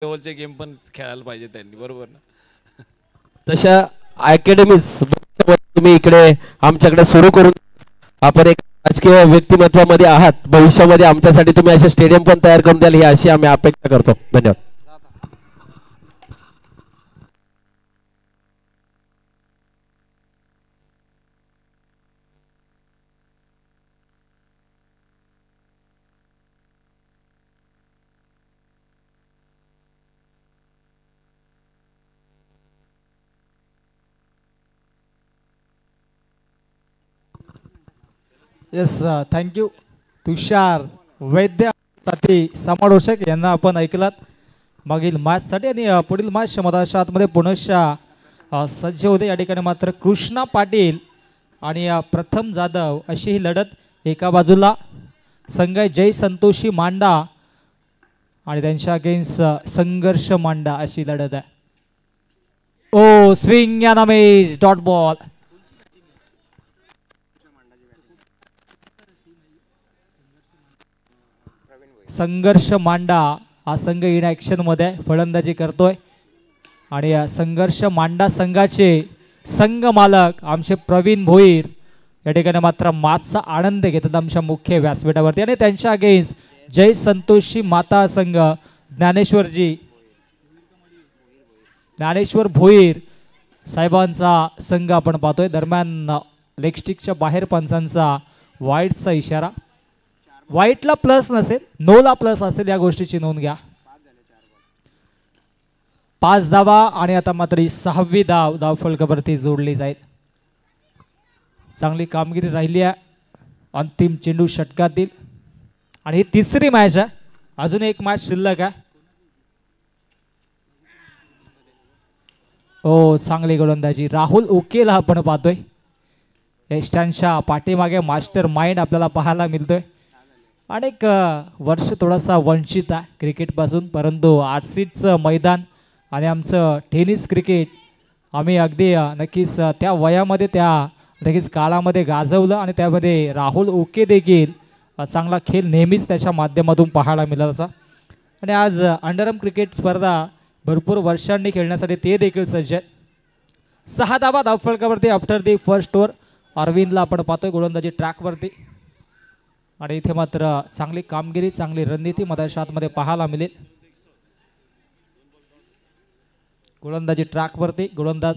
लेवलचे गेम पण खेळायला पाहिजे त्यांनी, बरोबर ना. तशा अकॅडमीज तुम्ही इकडे आमच्याकडे सुरू करून आपण एक राजकीय व्यक्तिमत्वामध्ये आहात, भविष्यामध्ये आमच्यासाठी तुम्ही असे स्टेडियम पण तयार करून द्याल ही अशी आम्ही अपेक्षा करतो. धन्यवाद. येस, थँक्यू तुषार वैद्य साठी समालोचक यांना आपण ऐकलात मागील मॅचसाठी. आणि पुढील मॅच मधाशातमध्ये पुनश्च सज्ज होते. या ठिकाणी मात्र कृष्णा पाटील आणि प्रथम जाधव अशी ही लढत. एका बाजूला संघ जय संतोषी मांडा आणि त्यांच्या अगेन्स्ट संघर्ष मांडा अशी लढत आहे. ओ स्विंग या नामेज डॉट बॉल. संघर्ष मांडा हा संघ इन ॲक्शन मध्ये फलंदाजी करतोय आणि संघर्ष मांडा संघाचे संघ मालक आमचे प्रवीण भोईर या ठिकाणी मात्र माचचा आनंद घेतात आमच्या मुख्य व्यासपीठावरती. आणि त्यांच्या अगेन्स्ट जय संतोषी माता संघ ज्ञानेश्वर भोईर साहेबांचा संघ आपण पाहतोय. दरम्यान लेगस्टिकच्या बाहेर पंचांचा वाईटचा इशारा. वाईटला प्लस नसेल, नोला प्लस असेल या गोष्टीची नोंद घ्या. 5 धावा आणि आता मात्र 6वी धाव फलकावरती जोडली जाईल. चांगली कामगिरी राहिली आहे अंतिम चेंडू षटकातील. आणि ही तिसरी मॅच आहे, अजून एक मॅच शिल्लक आहे. ओ चांगली गोलंदाजी राहुल उकेला आपण पाहतोय. यष्टांच्या पाठीमागे मास्टर माइंड आपल्याला पाहायला मिळतोय. अनेक वर्ष थोडासा वंचित आहे क्रिकेटपासून, परंतु आरसीचं मैदान आणि आमचं टेनिस क्रिकेट आम्ही अगदी नक्कीच त्या वयामध्ये त्या नक्कीच काळामध्ये गाजवलं. आणि त्यामध्ये राहुल ओके देखील चांगला खेळ नेहमीच त्याच्या माध्यमातून पाहायला मिळाला. आणि आज अंडरआर्म क्रिकेट स्पर्धा भरपूर वर्षांनी खेळण्यासाठी ते देखील सज्ज आहेत. 6 धावा धावफलकावरती आफ्टर दी फर्स्ट ओव्हर. अरविंदला आपण पाहतोय गोलंदाजी ट्रॅकवरती. आणि इथे मात्र चांगली कामगिरी चांगली रणनीती मधाशातमध्ये पाहायला मिळेल. गोलंदाजी ट्रॅकवरती गोलंदाज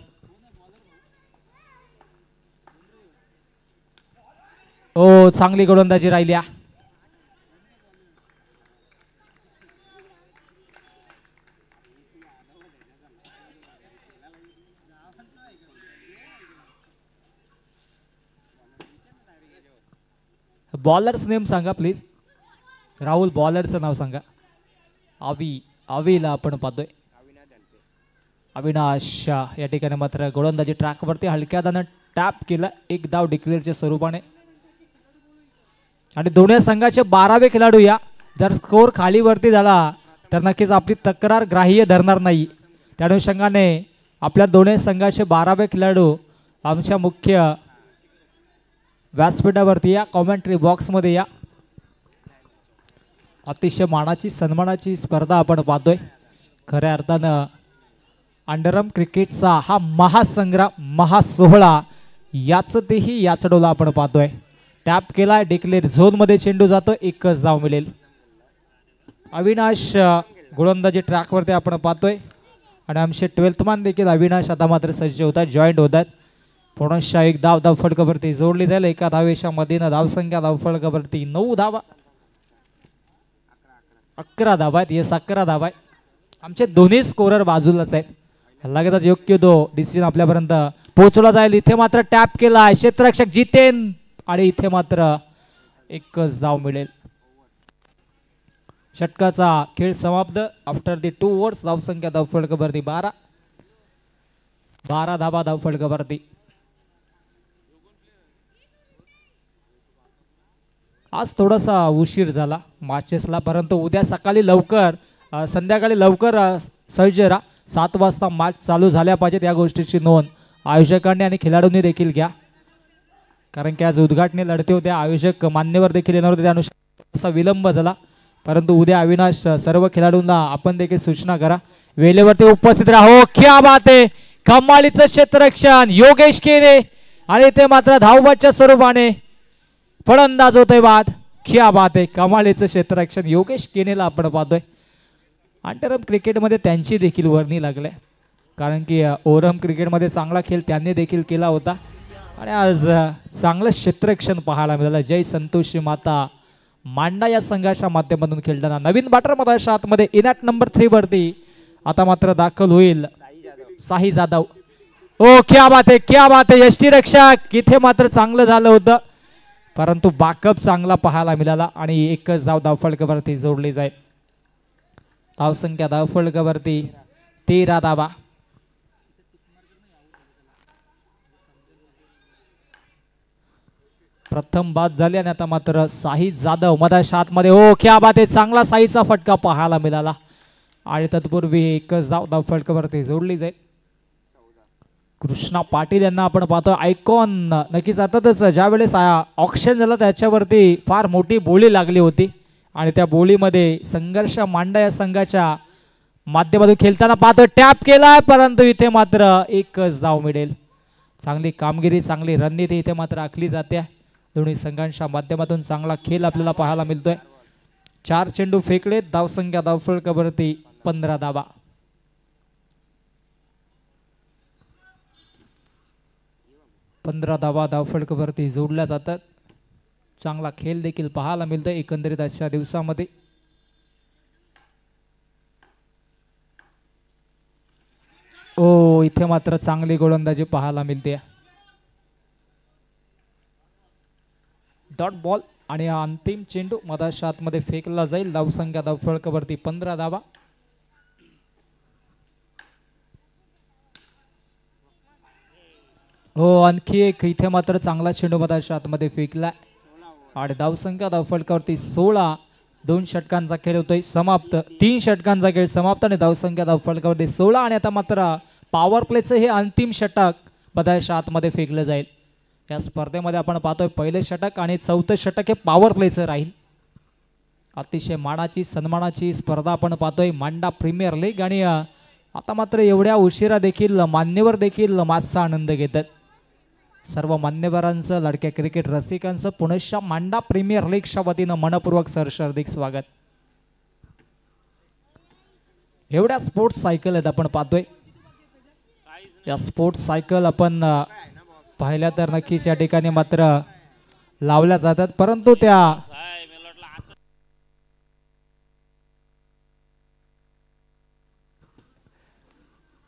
ओ चांगली गोलंदाजी राहिली. बॉलर्स नेम सांगा प्लीज. राहुल बॉलरचं नाव सांगा. अवीला आपण पाहतोय. अविनाश या ठिकाणी मात्र गोलंदाजी ट्रॅकवरती हलक्या दानं टॅप केला. 1 धाव डिक्लेअरच्या स्वरूपाने. आणि दोन्ही संघाचे 12वे खेळाडू या. जर स्कोर खालीवरती झाला तर नक्कीच आपली तक्रार ग्राह्य धरणार नाही. त्या अनुषंगाने आपल्या दोन्ही संघाचे 12वे खेळाडू आमच्या मुख्य व्यासपीठावरती या. कॉमेंट्री बॉक्समध्ये या. अतिशय मानाची सन्मानाची स्पर्धा आपण पाहतोय. खऱ्या अर्थानं अंडरआर्म क्रिकेटचा हा महासंग्राम महासोहळा याच तेही या चढवला आपण पाहतोय. टॅप केला डिक्लेअर झोनमध्ये चेंडू जातो. 1च धाव मिळेल. अविनाश गोलंदाजी ट्रॅकवरती आपण पाहतोय. आणि आमचे 12th मॅन देखील अविनाश आता मात्र सज्ज होतात जॉईंट होतात. पुनश्च 1 धाव फलकावरती जोडली जाईल. एका धावेच्या मधीनं धावसंख्या धावफलकावरती 9 धावा 11 धावा आहेत. येस 11 धावा आहेत. आमचे दोन्ही स्कोरर बाजूलाच आहेत. लगेचच योग्य तो डिसिजन आपल्यापर्यंत पोहोचवला जाईल. इथे मात्र टॅप केला क्षेत्ररक्षक जितेन आणि इथे मात्र 1च धाव मिळेल. षटकाचा खेळ समाप्त. आफ्टर दी 2 ओव्हर्स धावसंख्या धावफलकावरती 12 धावा धावफलकावरती. आज थोडासा उशीर झाला मॅचेसला, परंतु उद्या सकाळी लवकर संध्याकाळी लवकर सज्ज राहा. 7 वाजता मॅच चालू झाल्या पाहिजेत या गोष्टीची नोंद आयोजकांनी आणि खेळाडूंनी देखील घ्या. कारण की आज उद्घाटनी लढते होते. आयोजक मान्यवर देखील येणार होते. त्यानुसार विलंब झाला. परंतु उद्या अविनाश सर्व खेळाडूंना आपण देखील सूचना करा, वेळेवरती उपस्थित राहा. क्या बात आहे, कमालीचं क्षेत्ररक्षण योगेश केरे आणि ते मात्र धावबादच्या स्वरूपाने फलंदाज होतोय बाद. क्या बात आहे, कमालीचं क्षेत्ररक्षण योगेश केनेला आपण पाहतोय. अंतरम क्रिकेटमध्ये त्यांची देखील वर्णी लागले, कारण की ओरम क्रिकेटमध्ये चांगला खेळ त्यांनी देखील केला होता आणि आज चांगलं क्षेत्ररक्षण पाहायला मिळालं. जय संतोषी माता मांडा या संघाच्या माध्यमातून खेळताना नवीन बॅटर मधाच्या आतमध्ये इनॅट नंबर 3 वरती आता मात्र दाखल होईल साही जाधव. ओ क्या बात आहे, क्या बात आहे, यष्टीरक्षक इथे मात्र चांगलं झालं होतं, परंतु बाकअप चांगला पाहायला मिळाला आणि एकच धाव धावफलकावरती जोडली जाईल. धावसंख्या धावफलकावरती 13 धावा. प्रथम बाद झाली आणि आता मात्र साही जाधव मधाच्या आतमध्ये. ओ क्या बात आहे, चांगला साईचा फटका पाहायला मिळाला आणि तत्पूर्वी एकच धाव धावफलकावरती जोडली जाईल. कृष्णा पाटील यांना आपण पाहतो आयकॉन. नक्कीच अर्थातच ज्यावेळेस ऑक्शन झालं त्याच्यावरती फार मोठी बोली लागली होती आणि त्या बोलीमध्ये संघर्ष मांडा या संघाच्या माध्यमातून खेळताना पाहतो टॅप केलाय, परंतु इथे मात्र एकच धाव मिळेल. चांगली कामगिरी, चांगली रणनीती इथे मात्र आखली जाते. दोन्ही संघांच्या माध्यमातून चांगला खेळ आपल्याला पाहायला मिळतोय. 4 चेंडू फेकले, धावसंख्या धावफलकावरती 15 धावा. धावा धावफलकावरती जोडल्या जातात. चांगला खेळ देखील पाहायला मिळतोय एकंदरीत आजच्या दिवसामध्ये. ओ इथे मात्र चांगली गोलंदाजी पाहायला मिळते. डॉट बॉल आणि अंतिम चेंडू मधाच्या आतमध्ये फेकला जाईल. धावसंख्या धावफलकावरती 15 धावा. हो आणखी एक इथे मात्र चांगला चेंडू मधाच्या आतमध्ये फेकला आणि धावसंख्या धावफलकावरती 16. 2 षटकांचा खेळ होतोय समाप्त. 3 षटकांचा खेळ समाप्त आणि धावसंख्या धावफलकावरती 16 आणि आता मात्र पॉवर प्लेचं हे अंतिम षटक मधाच्या आतमध्ये फेकलं जाईल. या स्पर्धेमध्ये आपण पाहतोय पहिले षटक आणि 4थं षटक हे पॉवर प्लेचं राहील. अतिशय मानाची सन्मानाची स्पर्धा आपण पाहतोय मांडा प्रीमियर लीग आणि आता मात्र एवढ्या उशिरा देखील मान्यवर देखील मातसा आनंद घेतात. सर्व मान्यवरांचं लाडक्या क्रिकेट रसिकांचं पुण्याच्या मांडा प्रीमियर लीगच्या वतीनं मनपूर्वक सरसर्दिक स्वागत. एवढ्या स्पोर्ट्स सायकल आहेत आपण पाहतोय. या स्पोर्ट्स सायकल आपण पाहिल्या तर नक्कीच या ठिकाणी मात्र लावल्या जातात, परंतु त्या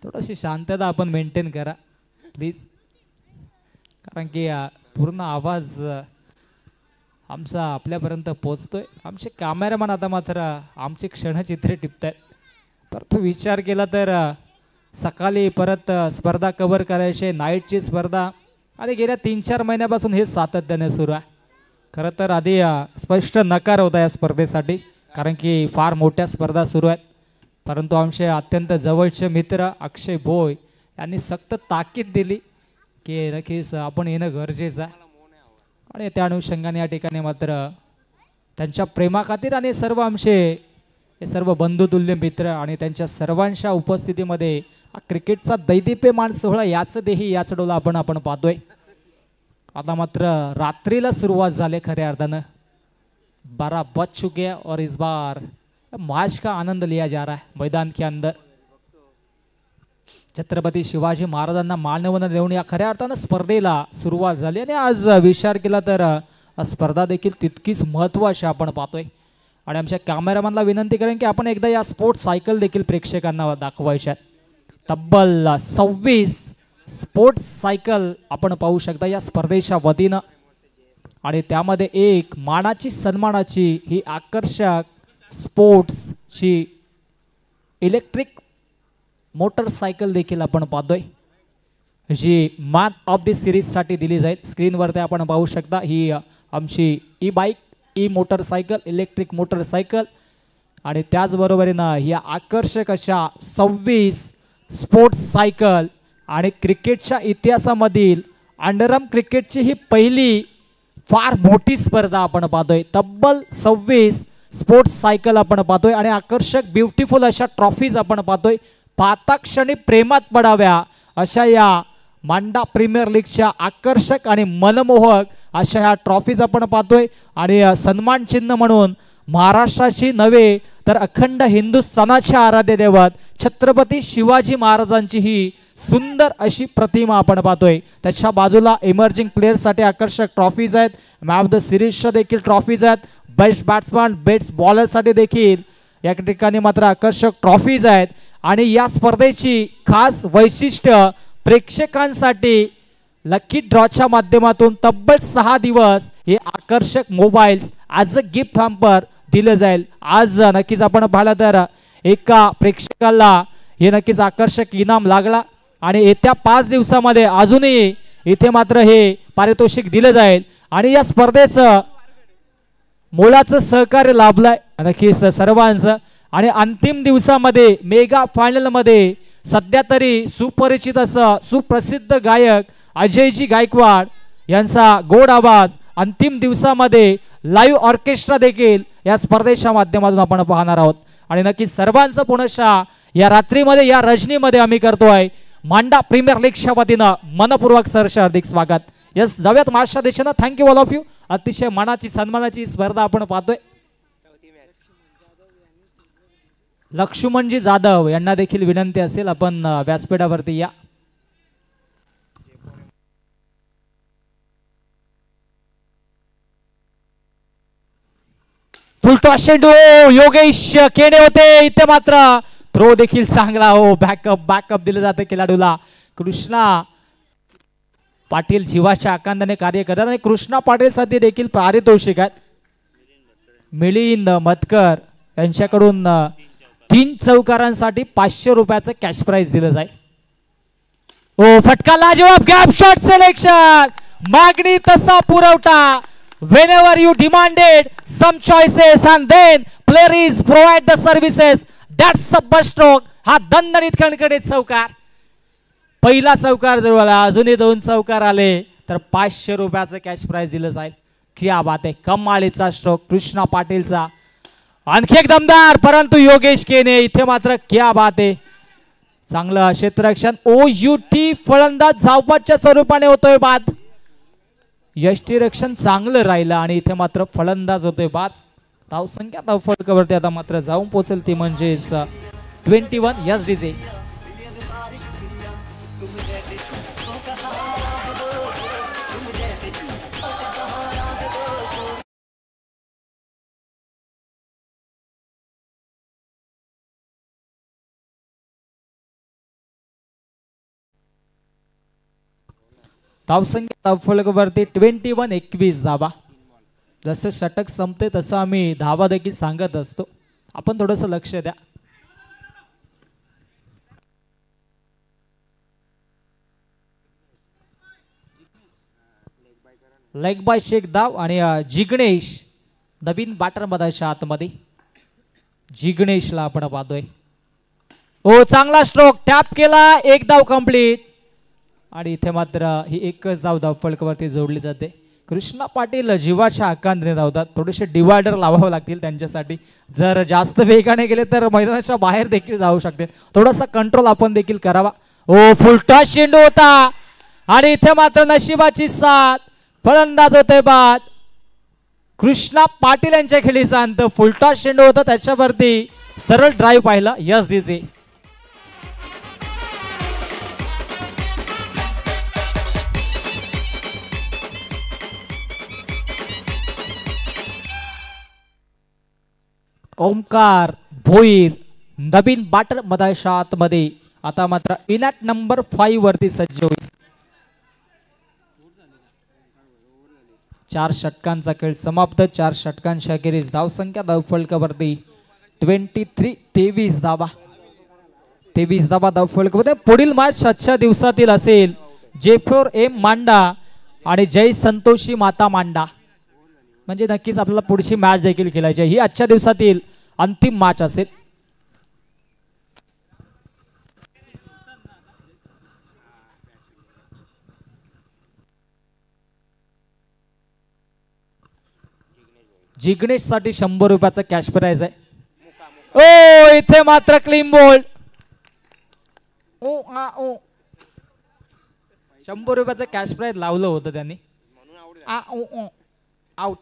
थोडीशी शांतता आपण मेंटेन करा प्लीज, कारण की पूर्ण आवाज आमचा आपल्यापर्यंत पोहोचतोय. आमचे कॅमेरामॅन आता मात्र आमचे क्षणचित्रे टिपतायत. परंतु विचार केला तर सकाळी परत स्पर्धा कव्हर करायची, नाईटची स्पर्धा आणि गेल्या 3-4 महिन्यापासून हे सातत्याने सुरू आहे. खरं तर आधी स्पष्ट नकार होता या स्पर्धेसाठी, कारण की फार मोठ्या स्पर्धा सुरू आहेत. परंतु आमचे अत्यंत जवळचे मित्र अक्षय भोय यांनी सक्त ताकीद दिली की नक्कीच आपण येणं गरजेचं आहे आणि त्या अनुषंगाने या ठिकाणी मात्र त्यांच्या प्रेमाखातीर आणि सर्व आमचे हे सर्व बंधुतुल्य मित्र आणि त्यांच्या सर्वांच्या उपस्थितीमध्ये क्रिकेटचा दैदिप्यमान सोहळा याच देही याच डोला आपण पाहतोय. आता मात्र रात्रीला सुरुवात झाली खऱ्या अर्थानं. 12 बज चुके और इस बार मैच का आनंद लिया जा रहा है मैदान के अंदर. छत्रपती शिवाजी महाराजांना मानवंदना देऊन या खऱ्या अर्थानं स्पर्धेला सुरुवात झाली आणि आज विचार केला तर स्पर्धा देखील तितकीच महत्त्वाची आपण पाहतोय. आणि आमच्या कॅमेरामॅनला विनंती करेन की आपण एकदा या स्पोर्ट्स सायकल देखील प्रेक्षकांना दाखवायच्या. तब्बल 26 स्पोर्ट्स सायकल आपण पाहू शकता या स्पर्धेच्या वतीनं आणि त्यामध्ये एक मानाची सन्मानाची ही आकर्षक स्पोर्ट्सची इलेक्ट्रिक मोटरसायकल देखील आपण पाहतोय जी मॅन ऑफ द सिरीजसाठी दिली जाईल. स्क्रीनवरती आपण पाहू शकता ही आमची e bike, E motorcycle, electric motorcycle आणि त्याचबरोबरीनं या आकर्षक अशा 26 स्पोर्ट्स सायकल आणि क्रिकेटच्या इतिहासामधील अंडरआर्म क्रिकेटची ही पहिली फार मोठी स्पर्धा आपण पाहतोय. तब्बल 26 स्पोर्ट्स सायकल आपण पाहतोय आणि आकर्षक ब्युटिफुल अशा ट्रॉफीज आपण पाहतोय. पाहता क्षणी प्रेमात पडाव्या अशा या मांडा प्रीमियर लीगच्या आकर्षक आणि मनमोहक अशा ह्या ट्रॉफीज आपण पाहतोय. आणि सन्मान चिन्ह म्हणून महाराष्ट्राची नव्हे तर अखंड हिंदुस्थानाच्या आराध्य दैवत छत्रपती शिवाजी महाराजांची ही सुंदर अशी प्रतिमा आपण पाहतोय. त्याच्या बाजूला इमर्जिंग प्लेयर्ससाठी आकर्षक ट्रॉफीज आहेत. मॅन ऑफ द सिरीजच्या देखील ट्रॉफीज आहेत. बेस्ट बॅट्समॅन बेस्ट बॉलरसाठी देखील या ठिकाणी मात्र आकर्षक ट्रॉफीज आहेत. आणि या स्पर्धेची खास वैशिष्ट्य प्रेक्षकांसाठी लकी ड्रॉच्या माध्यमातून तब्बल 6 दिवस हे आकर्षक mobiles as a gift hamper दिलं जाईल. आज नक्कीच आपण पाहिलं तर एका प्रेक्षकाला हे नक्कीच आकर्षक इनाम लागला आणि येत्या 5 दिवसामध्ये अजूनही इथे मात्र हे पारितोषिक दिलं जाईल. आणि या स्पर्धेचं मोलाचं सहकार्य लाभलंय नक्कीच सर्वांचं. आणि अंतिम दिवसामध्ये मेगा फायनल मध्ये सध्या तरी सुपरिचित असं सुप्रसिद्ध गायक अजयजी गायकवाड यांचा गोड आवाज अंतिम दिवसामध्ये लाईव्ह ऑर्केस्ट्रा देखील या स्पर्धेच्या माध्यमातून आपण पाहणार आहोत. आणि नक्कीच सर्वांचं पुनश्च या रात्रीमध्ये या रजनीमध्ये आम्ही करतोय मांडा प्रीमियर लीगच्या वतीनं मनपूर्वक सरचे हार्दिक स्वागत. यस जाऊयात महाराष्ट्र देशानं. Thank you all of you. अतिशय मानाची सन्मानाची स्पर्धा आपण पाहतोय. लक्ष्मणजी जाधव यांना देखील विनंती असेल आपण व्यासपीठावरती या. फुलटॉस चेंडू योगेश केने होते इथे मात्र थ्रो देखील चांगला हो. बॅकअप दिलं जातं खेळाडूला. कृष्णा पाटील जीवाच्या आकांदाने कार्य करतात आणि कृष्णा पाटील साठी देखील पारितोषिक आहेत. मिलिंद मतकर यांच्याकडून 3 चौकारांसाठी 500 रुपयाचं कॅश प्राइज दिलं जाईल. ओ फटका लाजवाब गॅप शॉट सिलेक्शन. मागणी तसा पुरवठा. whenever you demanded some choices and then player is provide the services that's the best stroke. हा दणदणीत खणखणीत चौकार. पहिला चौकार जर आला अजूनही 2 चौकार आले तर 500 रुपयाचं कॅश प्राइज दिलं जाईल. क्या बात आहे. कमालीचा स्ट्रोक कृष्णा पाटीलचा. आणखी एक दमदार परंतु योगेश केने इथे मात्र क्या बात आहे. चांगलं क्षेत्ररक्षण. OUT फलंदाज धावपटच्या स्वरूपाने होतोय बाद. यष्टीरक्षण चांगलं राहिलं आणि इथे मात्र फलंदाज होतोय बाद. धावसंख्या धावफलकावरती आता मात्र जाऊन पोहोचेल ती म्हणजेच 21. यस डीजे धावसंख्या धावफलकावरती 21-21 धावा. जसं षटक संपते तसं आम्ही धावा देखील सांगत असतो. आपण थोडंसं लक्ष द्या. लेग बाय शेक धाव आणि जिग्नेश नवीन बॅटर मधाच्या आतमध्ये जिग्नेशला आपण पाहतोय. ओ चांगला स्ट्रोक टॅप केला. 1 धाव कंप्लीट. आणि इथे मात्र ही एकच धाव धावफलकावरती जोडली जाते. कृष्णा पाटील जीवाच्या आकांताने धावतात. थोडेसे डिवायडर लावावे लागतील त्यांच्यासाठी. जर जास्त वेगाने गेले तर मैदानाच्या बाहेर देखील जाऊ शकते. थोडासा कंट्रोल आपण देखील करावा. ओ फुलटॉस चेंडू होता आणि इथे मात्र नशिबाची साथ. फलंदाज होते बाद. कृष्णा पाटील यांच्या खेळीचा अंत. फुलटॉस चेंडू होता त्याच्यावरती सरळ ड्राईव्ह पाहिला. यस डीजे ओमकार भोईर नवीन बॅटर मधाच्या आतमध्ये आता मात्र इनॅट नंबर 5 वरती सज्ज होईल. 4 षटकांचा खेळ समाप्त. 4 षटकांच्या अखेरीस धावसंख्या धावफलकावरती 23 धावा. 23 धावा धावफलकामध्ये. पुढील मॅच आजच्या दिवसातील असेल जेफोर एम मांडा आणि जय संतोषी माता मांडा. म्हणजे नक्कीच आपल्याला पुढची मॅच देखील खेळायची आहे. ही आजच्या दिवसातील अंतिम मॅच असेल. जिग्नेशसाठी 100 रुपयाचा कॅश प्राइज आहे. ओ इथे मात्र क्लीन बोल्ड. 100 रुपयाचं कॅश प्राइज लावलं होतं त्यांनी. आउट.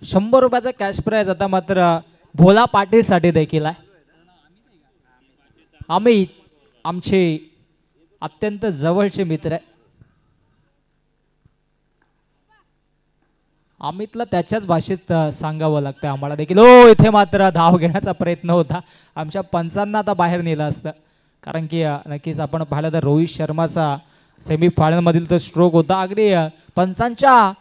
शंभर रुपयाचा कॅश प्राइज आता मात्र भोला पाटील साठी देखील आहे. आम्ही आमचे अत्यंत जवळचे मित्र आहे. अमितला त्याच्याच भाषेत सांगावं लागतं आम्हाला देखील. ओ इथे मात्र धाव घेण्याचा प्रयत्न होता. आमच्या पंचांना आता बाहेर नेलं असतं, कारण की नक्कीच आपण पाहिलं तर रोहित शर्माचा सेमीफायनल मधील तो स्ट्रोक होता अगदी पंचांच्या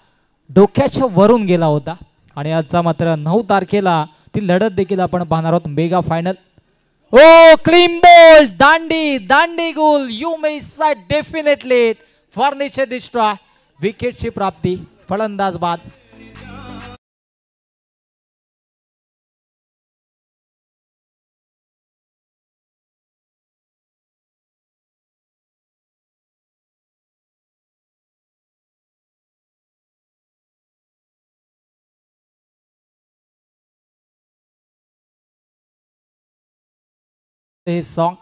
डोक्याच्या वरून गेला होता. आणि आजचा मात्र 9 तारखेला ती लढत देखील आपण पाहणार आहोत, mega final. Oh clean ball, दांडी गोल. You may side definitely furniture destroy. विकेटची प्राप्ती, फलंदाज बाद. हे सॉन्ग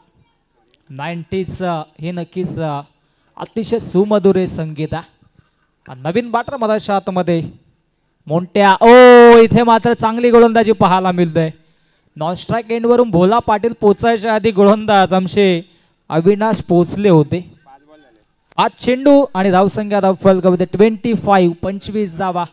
90s हे नक्कीच अतिशय सुमधुर हे संगीत आहे. नवीन बॅटर मधाच्या आतमध्ये मोंट्या. ओ इथे मात्र चांगली गोलंदाजी पाहायला मिळते. नॉन स्ट्राईक एंड वरून भोला पाटील पोचायच्या आधी गोलंदाज आमचे अविनाश पोचले होते. आज चेंडू आणि धावसंख्या धावफलकामध्ये 25 धावा.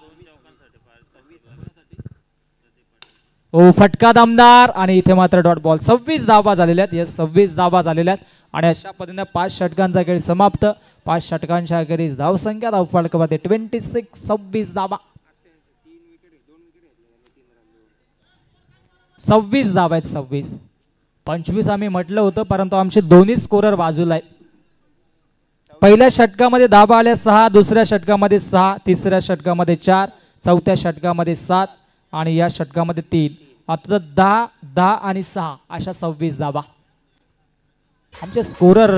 ओ फटका दमदार आणि इथे मात्र डॉट बॉल. 26 धावा झालेल्या आहेत. 26 धावा झालेल्या आहेत आणि अशा पद्धतीने 5 षटकांचा खेळ समाप्त. 5 षटकांच्या अखेरीस धावसंख्या धावफलकामध्ये 26 धावा. 26 धावा आहेत. 25 आम्ही म्हटलं होतं, परंतु आमचे दोन्ही स्कोरर बाजूला आहेत. पहिल्या षटकामध्ये धावा आल्या 6, दुसऱ्या षटकामध्ये 6, तिसऱ्या षटकामध्ये 4, चौथ्या षटकामध्ये 7 आणि या षटकामध्ये 3. आता 10 आणि 6 अशा 26 धावा. आमचे स्कोरर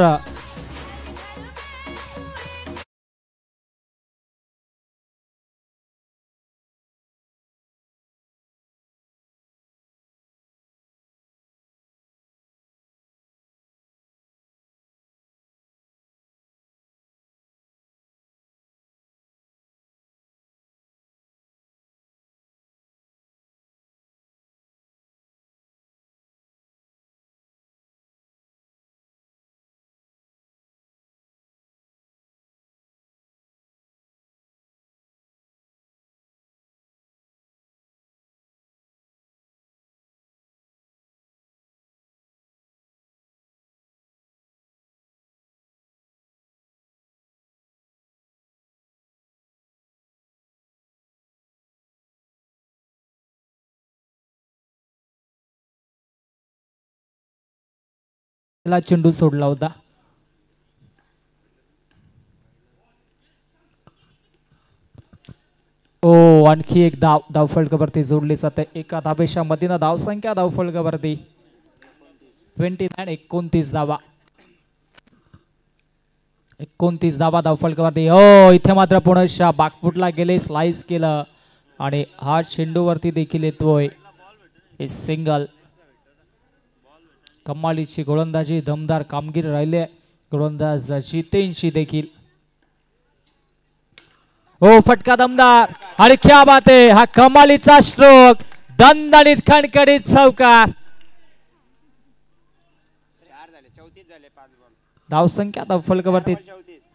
चेंडू सोडला होता. ओ आणखी एक धावफलकावरती जोडली जाते. एका धावेच्या मधीन धावसंख्या धावफलकावरती 29 धावा. 29 धावा धावफलकावरती. हो इथे मात्र पुन्हा बाकफुटला गेले, स्लाइस केलं आणि हा चेंडूवरती देखील येतोय. हे सिंगल. कमालीची गोलंदाजी, दमदार कामगिरी राहिले गोलंदाज जितेनची देखील. हो फटका दमदार आणि क्या बात आहे. हा कमालीचा स्ट्रोक, दणदणीत खणखणीत चौकार. धावसंख्या धावफलकावरती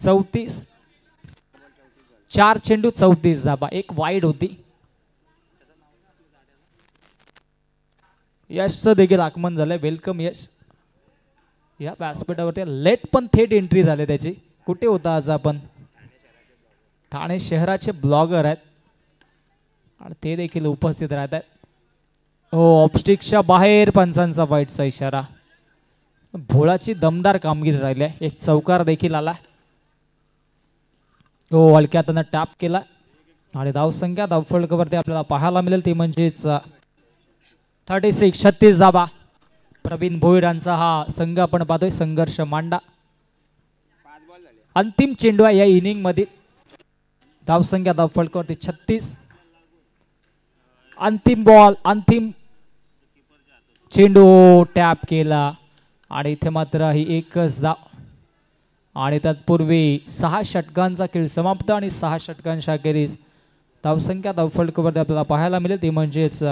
34. 4 चेंडू 34 धाबा. एक वाईड होती. यशचं देखील आगमन झालंय. वेलकम यश. या व्यासपीठावरती लेट पण थेट एंट्री झाली त्याची. कुठे होता आज आपण? ठाणे शहराचे ब्लॉगर आहेत आणि ते देखील उपस्थित राहत आहेत. हो ऑब्स्टिकच्या बाहेर पंचांचा वाईटचा इशारा. भोळाची दमदार कामगिरी राहिली आहे. एक चौकार देखील आला. तो हलक्या त्यानं टॅप केला आणि धावसंख्या धावफलकावरती आपल्याला पाहायला मिळेल ती म्हणजेच 36 धावा. प्रवीण भोईरांचा हा संघ आपण पाहतोय संघर्ष मांडा. अंतिम चेंडू आहे या इनिंग मध्ये. धावसंख्या धावफलकावरती 36. अंतिम बॉल अंतिम चेंडू टॅप केला आणि इथे मात्र ही एकच धाव आणि तत्पूर्वी 6 षटकांचा खेळ समाप्त आणि 6 षटकांच्या अखेरीस धावसंख्या धावफलकावरती आपल्याला पाहायला मिळेल ती म्हणजेच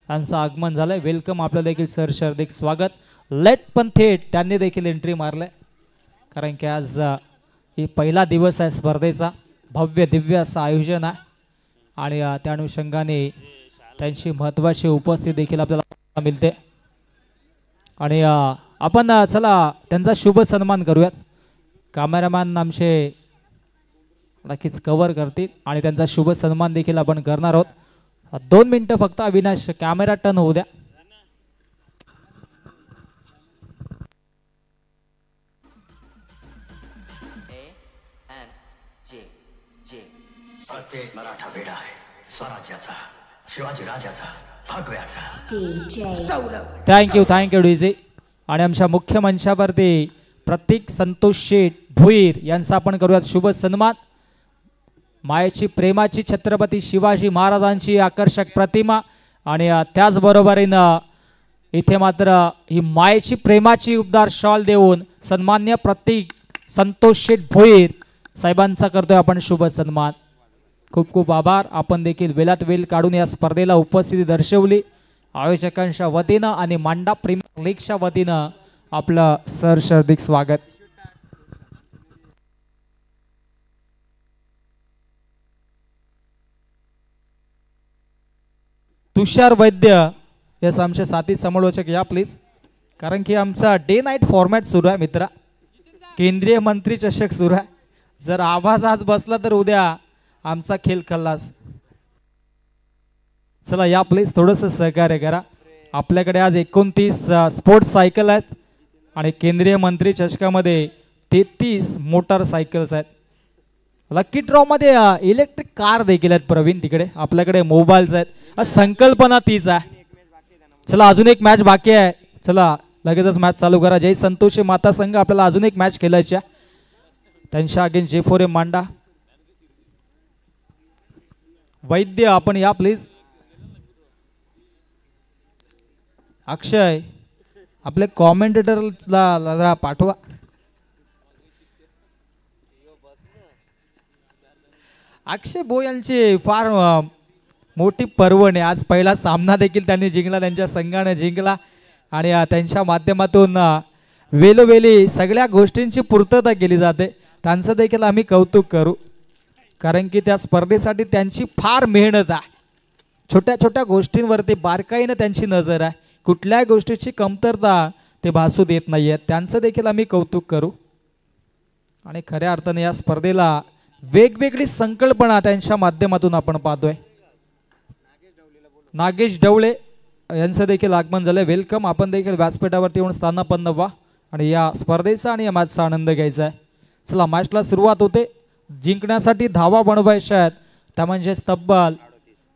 त्यांचं आगमन झालंय. वेलकम आपलं देखील सर हार्दिक स्वागत. लेट पण थेट त्यांनी देखील एंट्री मारलंय कारण की आज ही पहिला दिवस आहे स्पर्धेचा. भव्य दिव्य असं आयोजन आहे आणि त्या अनुषंगाने त्यांची महत्त्वाची उपस्थिती देखील आपल्याला मिळते आणि आपण चला त्यांचा शुभ सन्मान करूयात. कॅमेरामॅन आमचे नक्कीच कव्हर करतील आणि त्यांचा शुभ सन्मान देखील आपण करणार आहोत. 2 मिनिटं फक्त अविनाश कॅमेरा टर्न होऊ द्या. मराठा वेडा आहे स्वराज्याचा शिवाजी राजाचा भगव्याचा. Thank you DJ. आणि आमच्या मुख्य मंचावरती प्रतीक संतोष शेठ भुईर यांचा आपण करूयात शुभ सन्मान. मायेची प्रेमाची छत्रपती शिवाजी महाराजांची आकर्षक प्रतिमा आणि त्याचबरोबरीनं इथे मात्र ही मायेची प्रेमाची उबदार शॉल देऊन सन्मान्य प्रतीक संतोष शेठ भोईर साहेबांचा करतोय आपण शुभ सन्मान. खूप खूप आभार. आपण देखील वेळात वेळ काढून या स्पर्धेला उपस्थिती दर्शवली. आयोजकांच्या वतीनं आणि मांडा प्रीमियर लीगच्या वतीनं आपलं सहर्ष हार्दिक स्वागत. तुषार वैद्य यस आमचे साथी समालोचक या प्लीज कारण की आमचा डे नाईट फॉर्मॅट सुरू आहे मित्रा. केंद्रीय मंत्री चषक सुरू आहे. जर आवाज आज बसला तर उद्या आमचा खेळ खल्लास. चला या प्लीज थोडंसं सहकार्य करा. आपल्याकडे आज 29 स्पोर्ट्स सायकल आहेत आणि केंद्रीय मंत्री चषकामध्ये 33 मोटारसायकल्स आहेत. लकी ड्रॉ मध्ये इलेक्ट्रिक कार देखील आहेत प्रवीण. तिकडे आपल्याकडे मोबाईल्स आहेत. संकल्पना तीच आहे. चला अजून एक मॅच बाकी आहे. चला लगेचच मॅच चालू करा. जय संतोषी माता संघ आपल्याला अजून एक मॅच खेळायची. त्यांच्या अगेन्स्ट J4M मांडा. वैद्य आपण या प्लीज. अक्षय आपले कॉमेंटेटरला जरा पाठवा. अक्षय भो यांची फार मोठी पर्वण आहे. आज पहिला सामना देखील त्यांनी जिंकला. त्यांच्या संघाने जिंकला आणि त्यांच्या माध्यमातून वेळोवेळी सगळ्या गोष्टींची पूर्तता केली जाते. त्यांचं देखील आम्ही कौतुक करू कारण की त्या स्पर्धेसाठी त्यांची फार मेहनत आहे. छोट्या छोट्या गोष्टींवरती बारकाईनं त्यांची नजर आहे. कुठल्याही गोष्टीची कमतरता ते भासू देत नाही आहेत. त्यांचं देखील आम्ही कौतुक करू आणि खऱ्या अर्थाने या स्पर्धेला वेगवेगळी संकल्पना त्यांच्या माध्यमातून आपण पाहतोय. नागेश ढवळे यांचं देखील आगमन झालंय. वेलकम. आपण देखील व्यासपीठावरती येऊन स्थानापन्न व्हा आणि या स्पर्धेचा आणि या मॅचचा आनंद घ्यायचा आहे. चला मॅचला सुरुवात होते. जिंकण्यासाठी धावा बनवायच्या आहेत त्या म्हणजे तब्बल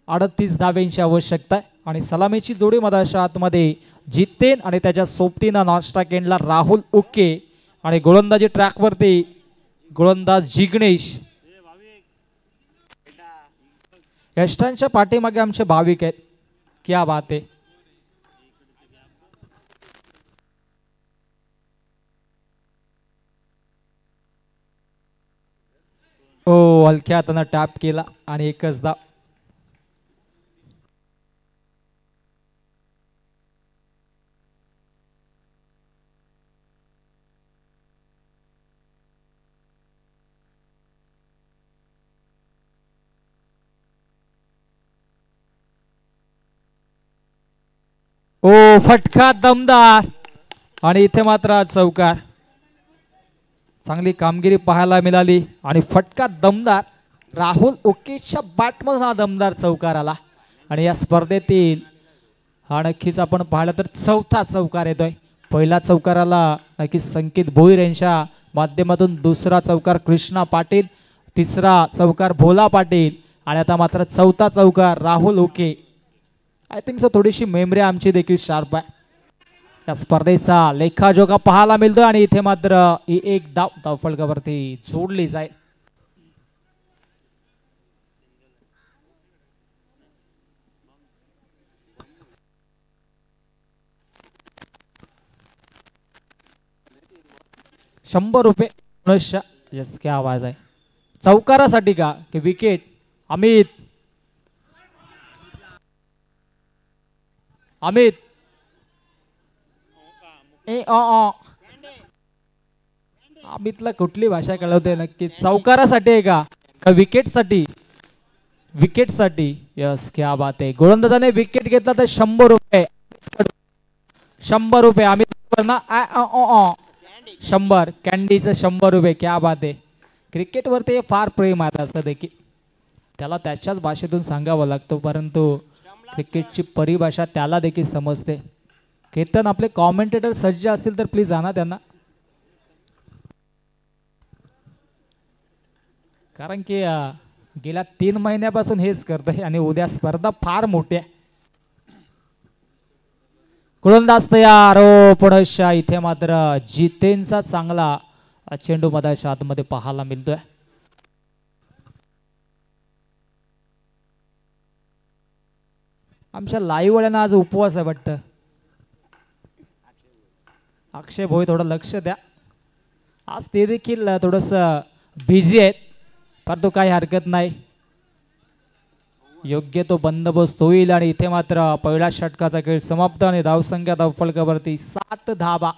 38 धाव्यांची आवश्यकता आहे आणि सलामीची जोडी मधाच्या आतमध्ये जितेन आणि त्याच्या सोबतीनं नाश्ता केंडला राहुल उके आणि गोलंदाजी ट्रॅकवरती गोलंदाज जिग्नेश. यष्टांच्या पाठीमागे आमचे भाविक आहेत. क्या बात आहे. हो, हलक्या हातानं टॅप केला आणि एकच धाव. ओ फटका दमदार आणि इथे मात्र आज चौकार. चांगली कामगिरी पाहायला मिळाली आणि फटका दमदार. राहुल ओकेच्या बॅटमधून हा दमदार चौकार आला आणि या स्पर्धेतील हा नक्कीच आपण पाहिलं तर चौथा चौकार येतोय. पहिला चौकाराला नक्कीच संकेत भोईर यांच्या माध्यमातून, दुसरा चौकार कृष्णा पाटील, तिसरा चौकार भोला पाटील आणि आता मात्र चौथा चौकार Rahul okay. I think so थोडीशी मेमरी आमची देखील शार्प आहे. या स्पर्धेचा लेखाजोखा पाहायला मिळतोय आणि इथे मात्र ही एक धावफलकावरती जोडली जाईल. ₹100 यस, क्या आवाज आहे. चौकारासाठी का की विकेट? अमित अमित अमितला कुठली भाषा कळवते नक्की? चौकारासाठी आहे का विकेटसाठी? विकेटसाठी. यस, क्या बात आहे. गोलंदाजाने विकेट घेतला तर ₹100. ₹100 अमित ना 100 कॅन्डीचं ₹100. क्या बात आहे. क्रिकेटवरती फार प्रेम आहे असं देखील त्याला त्याच्याच भाषेतून सांगावं लागतं, परंतु क्रिकेटची परिभाषा त्याला देखील समजते. केतन आपले कॉमेंटेटर सज्ज असतील तर प्लीज आणा त्यांना, कारण की गेल्या 3 महिन्यापासून हेच करतोय आणि उद्या स्पर्धा फार मोठी आहे. गोलंदाज तयार. हो पुढच्या इथे मात्र जितेनचा चांगला चेंडू मधाच्या आतमध्ये पाहायला मिळतोय. आमच्या लाईव्ह वाल्यांना आज उपवास आहे वाटतं. अक्षय भोई थोडं लक्ष द्या, आज ते देखील थोडंसं बिझी आहेत, परंतु काही हरकत नाही, योग्य तो बंदोबस्त होईल. आणि इथे मात्र पहिल्या षटकाचा खेळ समाप्त आणि धावसंख्या धावफलकावरती 7 धावा.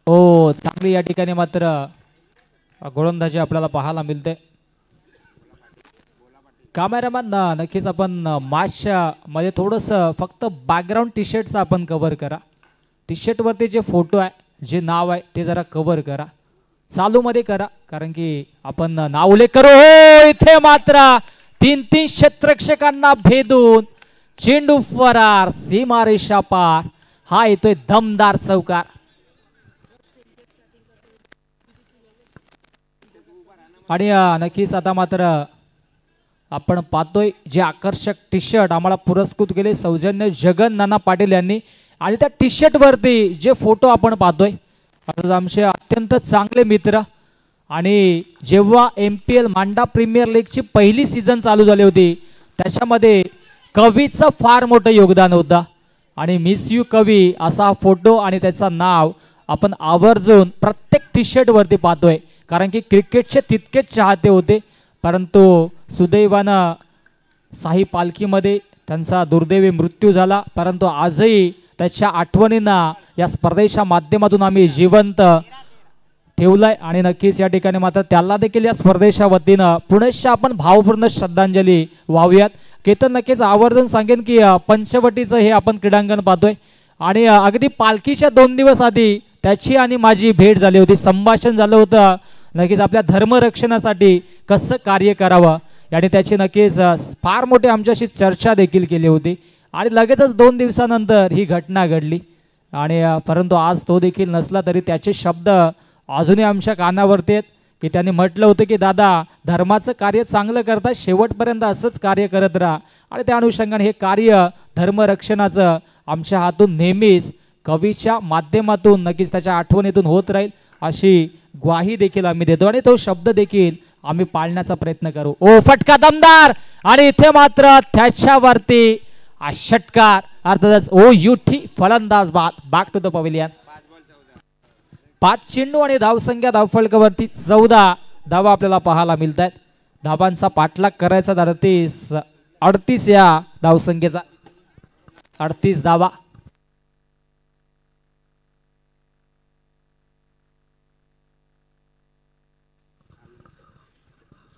हो, चांगली या ठिकाणी मात्र गोलंदाजी आपल्याला पाहायला मिळते. कॅमेरामॅन नक्कीच आपण मॅचच्या मध्ये थोडंसं फक्त बॅकग्राऊंड टी शर्टचा आपण कव्हर करा. टी शर्ट वरती जे फोटो आहे, जे नाव आहे ते जरा कव्हर करा, चालू मध्ये करा, कारण की आपण नाव उल्लेख करू. हो, इथे मात्र 3 क्षेत्ररक्षकांना भेदून चेंडू फरार, सीमारेषा पार. हा येतोय दमदार चौकार. आणि नक्कीच आता मात्र आपण पाहतोय जे आकर्षक टी शर्ट आम्हाला पुरस्कृत केले सौजन्य जगन नाना पाटील यांनी, आणि त्या टी शर्ट वरती जे फोटो आपण पाहतोय आमचे अत्यंत चांगले मित्र. आणि जेव्हा MPL मांडा प्रीमियर लीगची पहिली सीझन चालू झाली होती त्याच्यामध्ये कवीचं फार मोठं योगदान होतं, आणि मिस यू कवी असा फोटो आणि त्याचं नाव आपण आवर्जून प्रत्येक टी शर्ट वरती पाहतोय, कारण की क्रिकेटचे तितकेच चाहते होते. परंतु सुदैवानं साई पालखीमध्ये त्यांचा दुर्दैवी मृत्यू झाला, परंतु आजही त्याच्या आठवणींना या स्पर्धेच्या माध्यमातून आम्ही जिवंत ठेवलंय आणि नक्कीच या ठिकाणी मात्र त्याला देखील या स्पर्धेच्या वतीनं पुनश्च आपण भावपूर्ण श्रद्धांजली वाहूयात. केतन नक्कीच आवर्जून सांगेन की पंचवटीचं हे आपण क्रीडांगण पाहतोय आणि अगदी पालखीच्या 2 दिवस आधी त्याची आणि माझी भेट झाली होती, संभाषण झालं होतं नक्कीच आपल्या धर्मरक्षणासाठी कसं कार्य करावं आणि त्याची नक्कीच फार मोठी आमच्याशी चर्चा देखील केली होती आणि लगेचच 2 दिवसानंतर ही घटना घडली आणि परंतु आज तो देखील नसला तरी त्याचे शब्द अजूनही आमच्या कानावरती आहेत की त्यांनी म्हटलं होतं की दादा धर्माचं कार्य चांगलं करता, शेवटपर्यंत असंच कार्य करत राहा आणि त्या अनुषंगाने हे कार्य धर्मरक्षणाचं आमच्या हातून नेहमीच कवीच्या माध्यमातून नक्कीच त्याच्या आठवणीतून होत राहील अशी ग्वाही देखील आम्ही देतो आणि तो शब्द देखील आम्ही पाळण्याचा प्रयत्न करू. ओ फटका दमदार आणि इथे मात्र त्याच्यावरती षटकार अर्थातच ओ युठी फलंदाज बाद बॅक टू द पवेलियन. 5 चेंडू आणि धावसंख्या धावफलकावरती 14 धावा आपल्याला पाहायला मिळत आहेत. धावांचा पाठलाग करायचा 38 या धावसंख्येचा 38 धावा.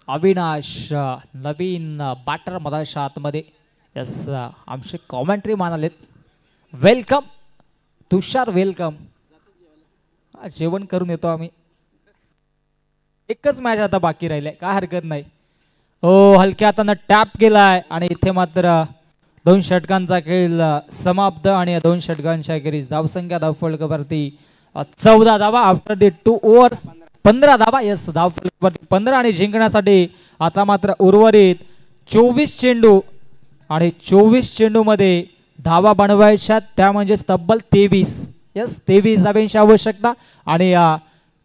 अविनाश नवीन बॅटर मधाच्या आतमध्ये यस आमचे कॉमेंट्री मानालेत. वेलकम तुषार, वेलकम. जेवण करून येतो आम्ही. एकच मॅच आता बाकी राहिले, काय हरकत नाही. हो हलक्या हातानं टॅप केलाय आणि इथे मात्र 2 षटकांचा खेळ समाप्त आणि 2 षटकांच्या खेळीस धावसंख्या धावफलकावरती 14 धावा आफ्टर दी 2 ओव्हर्स 15 धावा. यस धावफलकावरती 15 आणि जिंकण्यासाठी आता मात्र उर्वरित 24 चेंडू आणि 24 चेंडू मध्ये धावा बनवायच्या त्या म्हणजे तब्बल 23. यस 23 धाब्यांची आवश्यकता आणि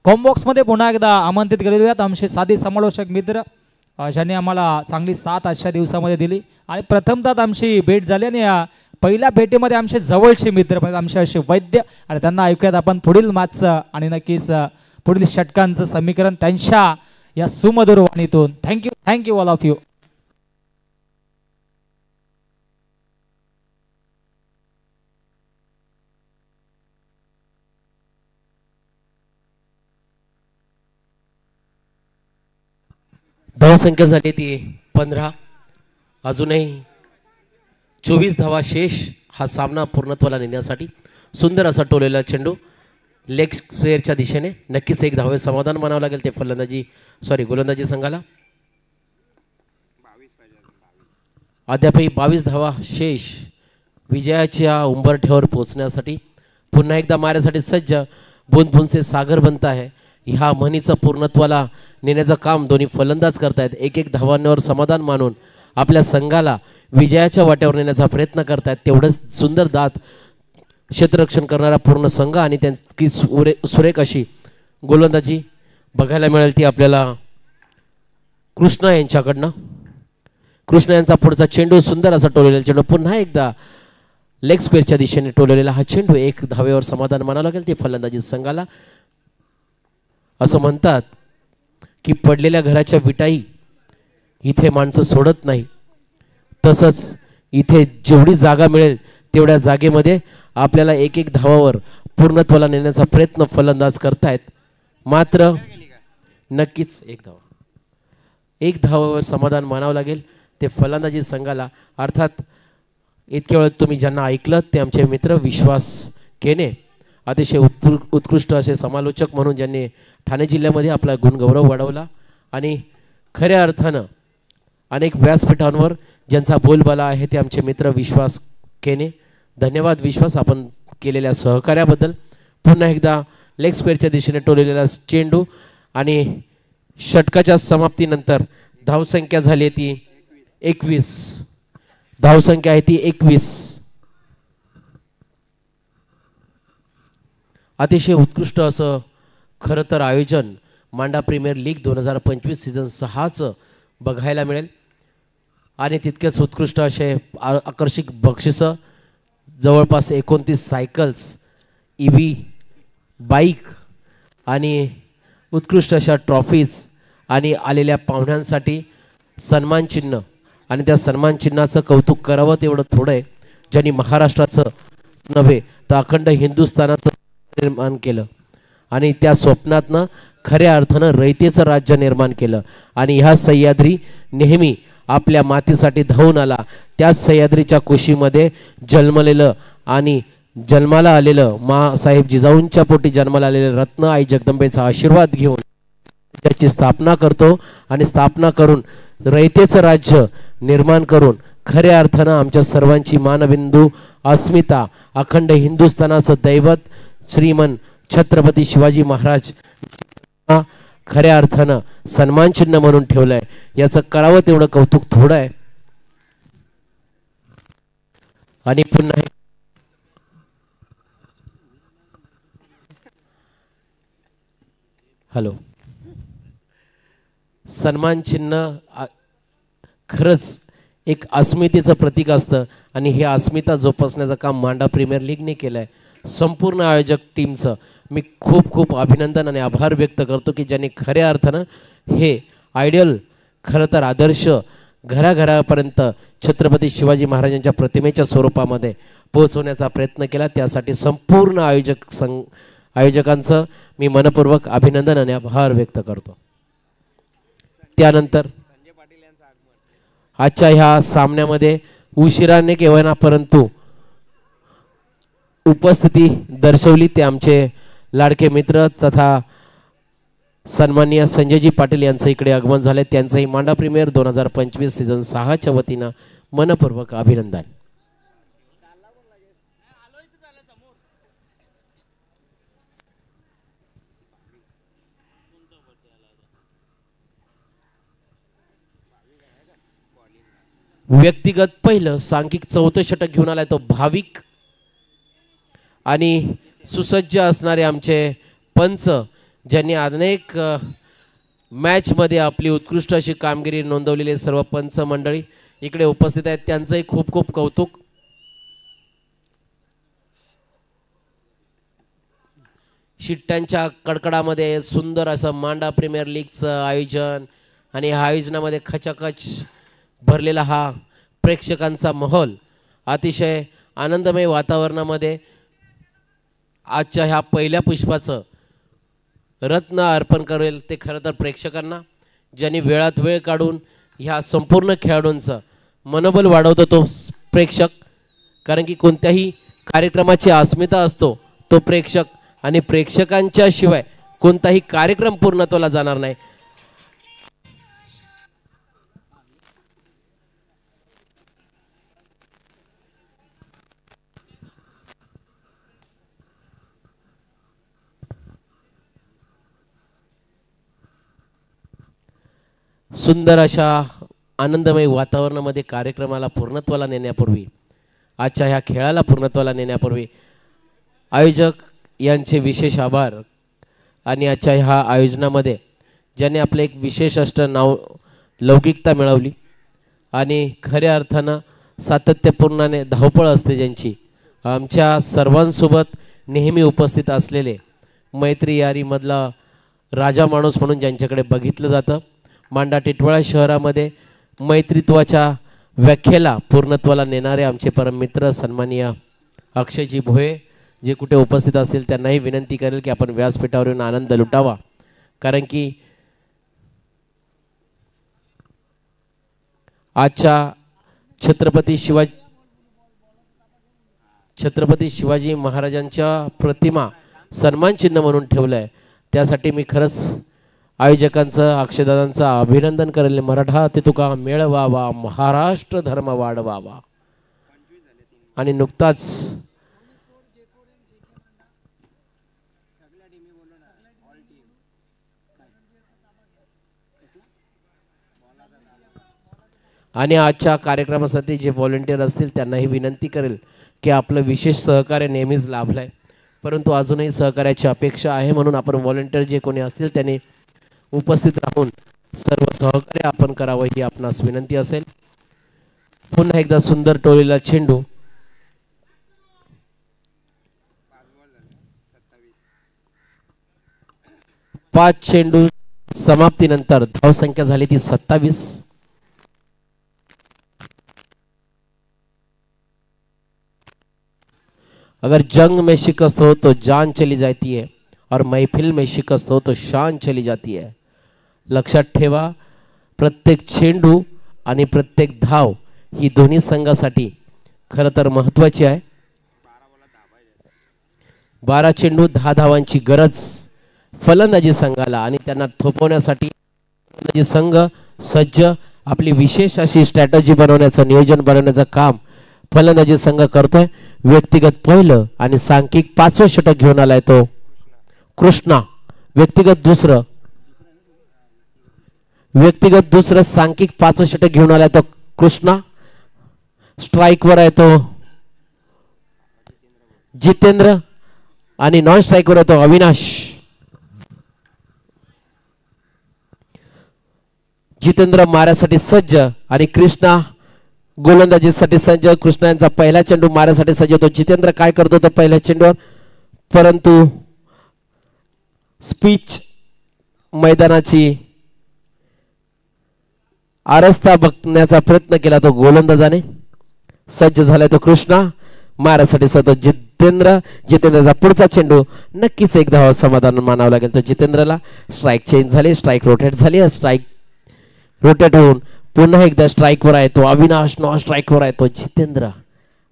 कॉम्बॉक्स मध्ये पुन्हा एकदा आमंत्रित केलेले आहेत आमचे साधी समालोचक मित्र ज्यांनी आम्हाला चांगली साथ आजच्या दिवसामध्ये दिली आणि प्रथमतः आमची भेट झाली आणि पहिल्या भेटीमध्ये आमचे जवळचे मित्र म्हणजे आमचे असे वैद्य आणि त्यांना ऐकूयात आपण पुढील मॅचचं आणि नक्कीच पुढील षटकांचं समीकरण त्यांच्या या सुमधुर वाणीतून. Thank you all of you. धावसंख्या झाली ती 15. अजूनही 24 धावा शेष हा सामना पूर्णत्वाला नेण्यासाठी. सुंदर असा टोलेला चेंडू लेग स्क्वेअरच्या दिशेने. नक्कीच एक धावे समाधान मानावं लागेल ते गोलंदाजी संघाला. अद्यापही 22 धावा शेष विजयाच्या उंबरठ्यावर पोहोचण्यासाठी. पुन्हा एकदा माऱ्यासाठी सज्ज बूंद बूंद से सागर बनता है ह्या म्हणीचं पूर्णत्वाला नेण्याचं काम दोन्ही फलंदाज करतायत. एक धावांवर समाधान मानून आपल्या संघाला विजयाच्या वाट्यावर नेण्याचा प्रयत्न करतायत. तेवढंच सुंदर दात क्षेत्ररक्षण करणारा पूर्ण संघ आणि त्यांची सुरेख अशी गोलंदाजी बघायला मिळेल ती आपल्याला कृष्णा यांच्याकडनं. कृष्णा यांचा पुढचा चेंडू सुंदर असा टोललेला चेंडू पुन्हा एकदा लेग स्क्वेअरच्या दिशेने टोललेला हा चेंडू. 1 धावेवर समाधान मानावं लागेल ते फलंदाजी संघाला. असं म्हणतात की पडलेल्या घराच्या विटाई इथे माणसं सोडत नाही, तसंच इथे जेवढी जागा मिळेल तेवढ्या जागेमध्ये आपल्याला एक धावावर पूर्णत्वाला नेण्याचा प्रयत्न फलंदाज करतायत. मात्र नक्कीच एक धावावर समाधान मानावं लागेल ते फलंदाजी संघाला. अर्थात इतक्या वेळ तुम्ही ज्यांना ऐकलं ते आमचे मित्र विश्वास केने, अतिशय उत्कृष्ट असे समालोचक म्हणून ज्यांनी ठाणे जिल्ह्यामध्ये आपला गुणगौरव वाढवला आणि खऱ्या अर्थानं अनेक व्यासपीठांवर ज्यांचा बोलबाला आहे ते आमचे मित्र विश्वास केने. धन्यवाद विश्वास आपण केलेल्या सहकार्याबद्दल. पुन्हा एकदा लेग स्क्वेअरच्या दिशेने टोललेला चेंडू आणि षटकाच्या समाप्तीनंतर धावसंख्या झाली ती 21. धावसंख्या आहे ती 21. अतिशय उत्कृष्ट असं खरं तर आयोजन मांडा प्रीमियर लीग 2025 सीझन 6चं बघायला मिळेल आणि तितकेच उत्कृष्ट असे आकर्षक बक्षिसं, जवळपास 29 सायकल्स, EV बाईक आणि उत्कृष्ट अशा ट्रॉफीज आणि आलेल्या पाहुण्यांसाठी सन्मान चिन्ह आणि त्या सन्मान चिन्हाचं कौतुक करावं तेवढं थोडं आहे. ज्यांनी महाराष्ट्राचं नव्हे तर अखंड हिंदुस्थानाचं निर्माण केलं आणि त्या स्वप्नातनं खऱ्या अर्थानं रयतेचं राज्य निर्माण केलं आणि ह्या सह्याद्री नेहमी आपल्या मातीसाठी धावून आला. त्याच सह्याद्रीच्या कुशीमध्ये जन्मलेलं आणि जन्माला आलेलं मासाहेब जिजाऊंच्या पोटी जन्माला आलेलं रत्न आई जगदंबेचा आशीर्वाद घेऊन त्याची स्थापना करतो आणि स्थापना करून रयतेचं राज्य निर्माण करून खऱ्या अर्थानं आमच्या सर्वांची मानबिंदू अस्मिता अखंड हिंदुस्थानाचं दैवत श्रीमन छत्रपती शिवाजी महाराज खऱ्या अर्थानं सन्मान चिन्ह म्हणून ठेवलंय. याचं करावं तेवढं कौतुक थोडं आहे. आणि पुन्हा हॅलो सन्मान चिन्ह खरंच एक अस्मितेचं प्रतीक असतं आणि हे अस्मिता जोपासण्याचं काम मांडा प्रीमियर लीगने केलं आहे. संपूर्ण आयोजक टीमचं मी खूप खूप अभिनंदन आणि आभार व्यक्त करतो की ज्यांनी खऱ्या अर्थानं हे आयडियल खरं तर आदर्श घराघरापर्यंत छत्रपती शिवाजी महाराजांच्या प्रतिमेच्या स्वरूपामध्ये पोहोचवण्याचा प्रयत्न केला. त्यासाठी संपूर्ण आयोजकांचं मी मनपूर्वक अभिनंदन आणि आभार व्यक्त करतो. त्यानंतर आजच्या ह्या सामन्यामध्ये उशिराने केव्हा परंतु उपस्थिती दर्शवली ते आमचे लाडके मित्र तथा सन्माननीय संजयजी पाटील यांचं इकडे आगमन झाले. त्यांचंही मांडा प्रीमियर 2025 सीझन 6च्या वतीनं मनपूर्वक अभिनंदन. व्यक्तिगत पहिलं सांघिक चौथं षटक घेऊन आलाय तो भाविक आणि सुसज्ज असणारे आमचे पंच ज्यांनी अनेक मॅचमध्ये आपली उत्कृष्ट अशी कामगिरी नोंदवलेली सर्व पंच मंडळी इकडे उपस्थित आहेत. त्यांचंही खूप खूप कौतुक. शिट्ट्यांच्या कडकडामध्ये सुंदर असं मांडा प्रीमियर लीगचं आयोजन आणि ह्या आयोजनामध्ये खचाखच भरलेला हा प्रेक्षकांचा माहोल अतिशय आनंदमय वातावरणामध्ये आजच्या ह्या पहिल्या पुष्पाचं रत्न अर्पण करेल ते खरं तर प्रेक्षकांना ज्यांनी वेळात वेळ काढून ह्या संपूर्ण खेळाडूंचं मनोबल वाढवतो तो प्रेक्षक. कारण की कोणत्याही कार्यक्रमाची अस्मिता असतो तो प्रेक्षक आणि प्रेक्षकांच्या शिवाय कोणताही कार्यक्रम पूर्णत्वाला जाणार नाही. सुंदर अशा आनंदमय वातावरणामध्ये कार्यक्रमाला पूर्णत्वाला नेण्यापूर्वी आजच्या ह्या खेळाला पूर्णत्वाला नेण्यापूर्वी आयोजक यांचे विशेष आभार. आणि आजच्या ह्या आयोजनामध्ये ज्यांनी आपले एक विशेष नाव लौकिकता मिळवली आणि खऱ्या अर्थानं सातत्यपूर्णाने धावपळ असते ज्यांची आमच्या सर्वांसोबत नेहमी उपस्थित असलेले मैत्री यारीमधला राजा माणूस म्हणून ज्यांच्याकडे बघितलं जातं. मांडा टिटवाळा शहरामध्ये मैत्रित्वाच्या व्याख्येला पूर्णत्वाला नेणारे आमचे परममित्र सन्माननीय अक्षयजी भोये जे कुठे उपस्थित असतील त्यांनाही विनंती करेल की आपण व्यासपीठावर येऊन आनंद लुटावा. कारण की आजच्या छत्रपती शिवाजी महाराजांच्या प्रतिमा सन्मान चिन्ह म्हणून ठेवलं आहे. त्यासाठी मी खरंच आयोजकांचं अक्षयदादांचं अभिनंदन करेल. मराठा ते तुका मेळवावा महाराष्ट्र धर्म वाढवावा. आणि नुकताच आणि आजच्या कार्यक्रमासाठी जे व्हॉलंटियर असतील त्यांनाही विनंती करेल की आपलं विशेष सहकार्य नेहमीच लाभलं आहे परंतु अजूनही सहकार्याची अपेक्षा आहे. म्हणून आपण व्हॉलंटियर जे कोणी असतील त्यांनी उपस्थित राहून सर्व सहकार्य आपण करावं ही आपणास विनंती असेल. पुन्हा एकदा सुंदर टोळीला चेंडू. पाच चेंडू समाप्तीनंतर धावसंख्या झाली ती 27. अगर जंग में शिकस्त हो तो जान चली जाती है और महफिल में शिकस्त हो तो शान चली जाती है. लक्षात ठेवा, प्रत्येक चेंडू आणि प्रत्येक धाव ही दोन्ही संघासाठी खरं तर महत्त्वाची आहे. 12 चेंडू 10 धावांची गरज फलंदाजी संघाला आणि त्यांना थोपवण्यासाठी फलंदाजी संघ सज्ज. आपली विशेष अशी स्ट्रॅटेजी बनवण्याचं, नियोजन बनवण्याचं काम फलंदाजी संघ करतोय. व्यक्तिगत पहिलं आणि सांख्यिक 5वं षटक घेऊन आलाय तो कृष्णा. व्यक्तिगत दुसरं सांख्यिक 5वं षटक घेऊन आलाय तो कृष्णा. स्ट्राईकवर आहे तो जितेंद्र आणि नॉन स्ट्राईकवर आहे तो अविनाश. जितेंद्र माऱ्यासाठी सज्ज आणि कृष्णा गोलंदाजीसाठी सज्ज. कृष्णा यांचा पहिला चेंडू माऱ्यासाठी सज्ज होतो. जितेंद्र काय करतो तो पहिल्या चेंडूवर, परंतु स्पीच मैदानाची आरस्ता बघण्याचा प्रयत्न केला तो गोलंदाजाने. सज्ज झालाय तो कृष्णा माऱ्यासाठी सज्ज जितेंद्रचा पुढचा चेंडू नक्कीच एक धाव समाधान मानावं लागेल तो जितेंद्रला. स्ट्राईक चेंज झाली, स्ट्राईक रोटेट झाली. स्ट्राईक रोटेट होऊन पुन्हा एकदा स्ट्राईकवर आहे तो अविनाश. नॉन स्ट्राईकवर आहे तो जितेंद्र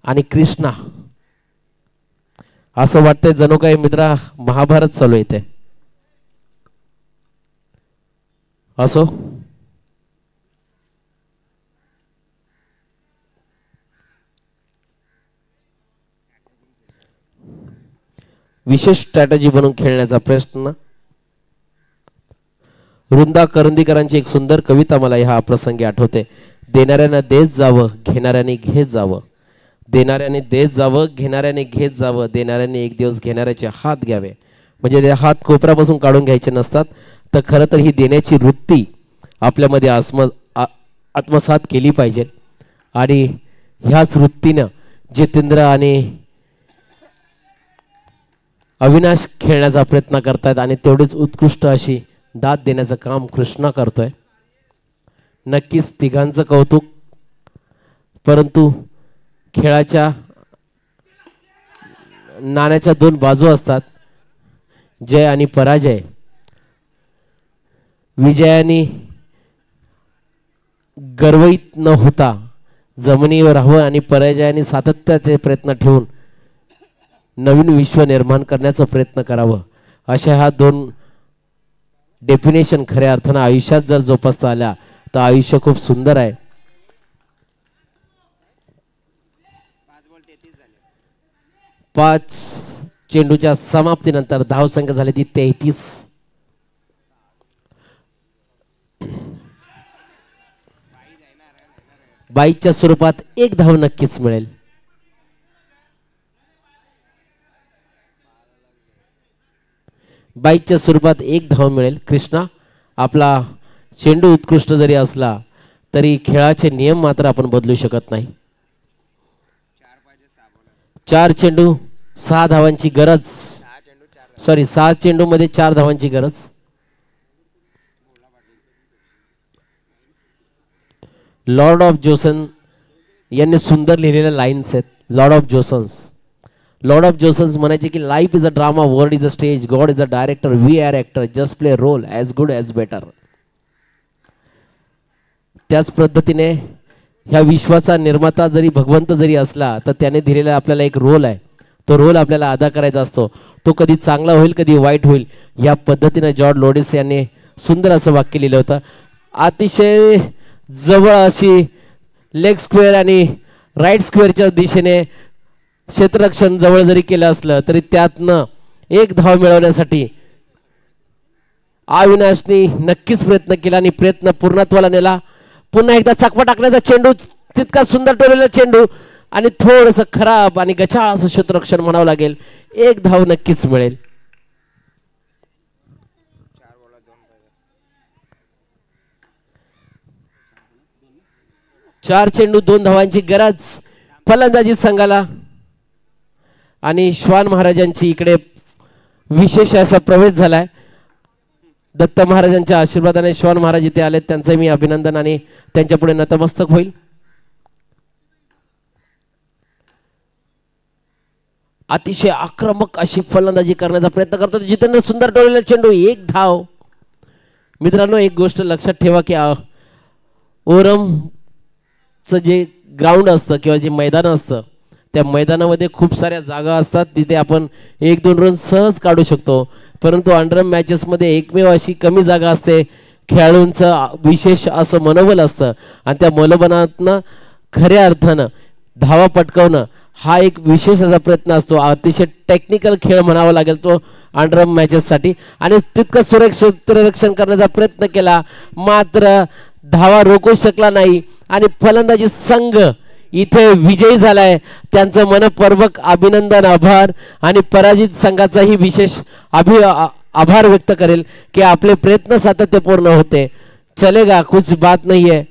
आणि कृष्णा. असं वाटतंय जणू काही मित्रा महाभारत चालू येते. असो, विशेष स्ट्रॅटेजी बनवून खेळण्याचा प्रयत्न. वृंदा करंदीकरांची एक सुंदर कविता मला ह्या प्रसंगी आठवते. देणाऱ्याने देत जावं, घेणाऱ्याने घेत जावं. देणाऱ्याने देत जावं, घेणाऱ्याने घेत जावं. देणाऱ्याने एक दिवस घेणाऱ्याचे हात घ्यावे. म्हणजे ते हात कोपऱ्यापासून काढून घ्यायचे नसतात, तर खरं तर ही देण्याची वृत्ती आपल्यामध्ये आत्मसात केली पाहिजे. आणि ह्याच वृत्तीनं जितेंद्र आणि अविनाश खेळण्याचा प्रयत्न करतायत आणि तेवढीच उत्कृष्ट अशी दाद देण्याचं काम कृष्णा करतोय. नक्कीच तिघांचं कौतुक. परंतु खेळाच्या नाण्याच्या दोन बाजू असतात, जय आणि पराजय. विजयाने गर्वित न होता जमिनीवर राहावं आणि पराजयाने सातत्याचे प्रयत्न ठेवून नवीन विश्व निर्माण करण्याचा प्रयत्न करावं. अशा ह्या दोन डेफिनेशन खऱ्या अर्थानं आयुष्यात जर जोपासता आल्या तर आयुष्य खूप सुंदर आहे. 5 चेंडूच्या समाप्तीनंतर धावसंख्या झाली ती 33. बाईच्या स्वरूपात एक धाव नक्कीच मिळेल. बाईच्या स्वरूपात एक धाव मिळेल. कृष्णा, आपला चेंडू उत्कृष्ट जरी असला तरी खेळाचे नियम मात्र आपण बदलू शकत नाही. 4 चेंडू 6 धावांची गरज. 6 चेंडू मध्ये 4 धावांची गरज. लॉर्ड ऑफ जोसन यांनी सुंदर लिहिलेल्या लाईन्स आहेत. लॉर्ड ऑफ जोसन्स म्हणायचे की life is a drama, world is a stage, god is a director, we are actor, just play role as good as better. त्याच पद्धतीने ह्या विश्वाचा निर्माता जरी भगवंत जरी असला तर त्याने दिलेला आपल्याला एक रोल आहे. तो रोल आपल्याला अदा करायचा असतो. तो कधी चांगला होईल कधी वाईट होईल. या पद्धतीने जॉर्ज लोडिस यांनी सुंदर असं वाक्य लिहिलं होतं. अतिशय जवळ अशी लेग स्क्वेअर आणि राईट स्क्वेअरच्या दिशेने क्षेत्ररक्षण जवळ जरी केलं असलं तरी त्यातनं एक धाव मिळवण्यासाठी अविनाशने नक्कीच प्रयत्न केला आणि प्रयत्न पूर्णत्वाला नेला. पुन्हा एकदा चकवा टाकण्याचा चेंडू, तितका सुंदर टोलेला चेंडू आणि थोडंसं खराब आणि गचाळ असं क्षेत्ररक्षण म्हणावं लागेल. एक धाव नक्कीच मिळेल. 4 चेंडू 2 धावांची गरज फलंदाजी संघाला. आणि श्वान महाराजांची इकडे विशेष असा प्रवेश झालाय. दत्त महाराजांच्या आशीर्वादाने श्वान महाराज इथे आले, त्यांचे मी अभिनंदन आणि त्यांच्या पुढे नतमस्तक होईल. अतिशय आक्रमक अशी फलंदाजी करण्याचा प्रयत्न करतो जितेंद्र. सुंदर टोळलेला चेंडू, एक धाव. मित्रांनो, एक गोष्ट लक्षात ठेवा की ओरमचं जे ग्राउंड असतं किंवा जे मैदान असतं त्या मैदानामध्ये खूप साऱ्या जागा असतात, तिथे आपण 1-2 रन सहज काढू शकतो. परंतु अंडरम मॅचेसमध्ये एकमेव अशी कमी जागा असते, खेळाडूंचं विशेष असं मनोबल असतं आणि त्या मनोबलातनं खऱ्या अर्थानं धावा पटकावणं हा एक विशेष असा प्रयत्न असतो. अतिशय टेक्निकल खेळ म्हणावा लागेल तो अंडरम मॅचेससाठी आणि तितकं सुरेख सूत्ररक्षण करण्याचा प्रयत्न केला, मात्र धावा रोखू शकला नाही आणि फलंदाजी संघ इथे विजयी झालाय. त्यांचं मनपूर्वक अभिनंदन, आभार आणि पराजित संघाचाही विशेष आभार व्यक्त करेल की आपले प्रयत्न सातत्यपूर्ण होते. चलेगा, कुछ बात नहीं है.